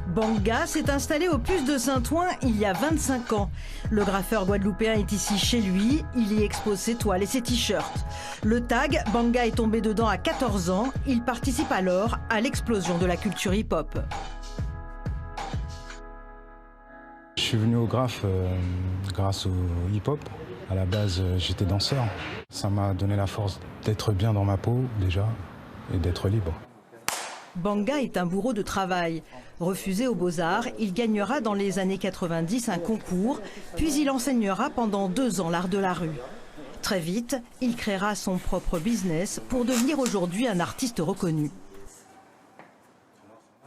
Banga s'est installé au Puce de Saint-Ouen il y a 25 ans. Le graffeur guadeloupéen est ici chez lui, il y expose ses toiles et ses t-shirts. Le tag, Banga est tombé dedans à 14 ans, il participe alors à l'explosion de la culture hip-hop. Je suis venu au graphe grâce au hip-hop. À la base, j'étais danseur. Ça m'a donné la force d'être bien dans ma peau déjà et d'être libre. Banga est un bourreau de travail. Refusé aux Beaux-Arts, il gagnera dans les années 90 un concours, puis il enseignera pendant 2 ans l'art de la rue. Très vite, il créera son propre business pour devenir aujourd'hui un artiste reconnu.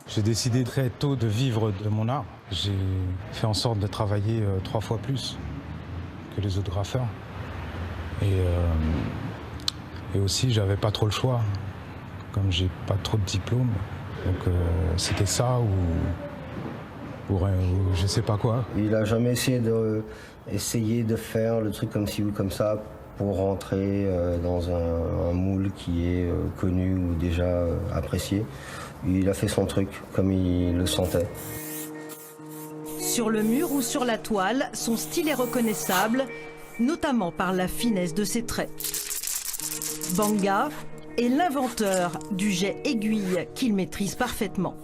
J'ai décidé très tôt de vivre de mon art. J'ai fait en sorte de travailler 3 fois plus que les autres graffeurs. Et aussi, j'avais pas trop le choix. Comme j'ai pas trop de diplôme, donc c'était ça ou je sais pas quoi. Il a jamais essayé de faire le truc comme ci ou comme ça pour rentrer dans un moule qui est connu ou déjà apprécié. Il a fait son truc comme il le sentait. Sur le mur ou sur la toile, son style est reconnaissable, notamment par la finesse de ses traits. Banga est l'inventeur du jet aiguille qu'il maîtrise parfaitement.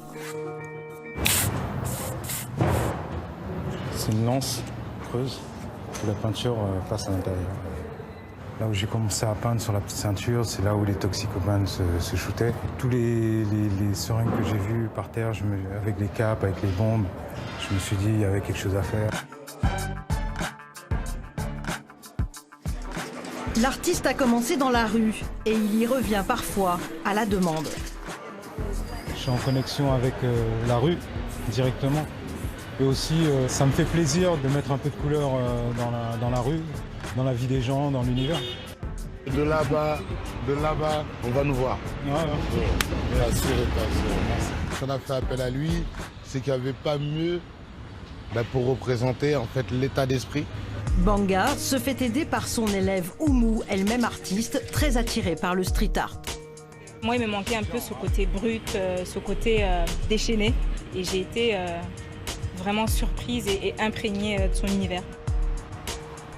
C'est une lance creuse où la peinture passe à l'intérieur. Là où j'ai commencé à peindre sur la petite ceinture, c'est là où les toxicomanes se shootaient. Tous les seringues que j'ai vues par terre, avec les capes, avec les bombes, je me suis dit qu'il y avait quelque chose à faire. L'artiste a commencé dans la rue et il y revient parfois à la demande. Je suis en connexion avec la rue directement. Et aussi, ça me fait plaisir de mettre un peu de couleur dans la rue, dans la vie des gens, dans l'univers. De là-bas, on va nous voir. On a fait appel à lui, c'est qu'il n'y avait pas mieux pour représenter en fait l'état d'esprit. Banga se fait aider par son élève Oumou, elle-même artiste, très attirée par le street art. Moi, il me manquait un peu ce côté brut, ce côté déchaîné. Et j'ai été vraiment surprise et imprégnée de son univers.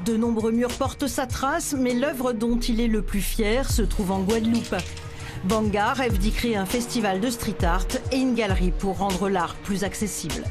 De nombreux murs portent sa trace, mais l'œuvre dont il est le plus fier se trouve en Guadeloupe. Banga rêve d'y créer un festival de street art et une galerie pour rendre l'art plus accessible.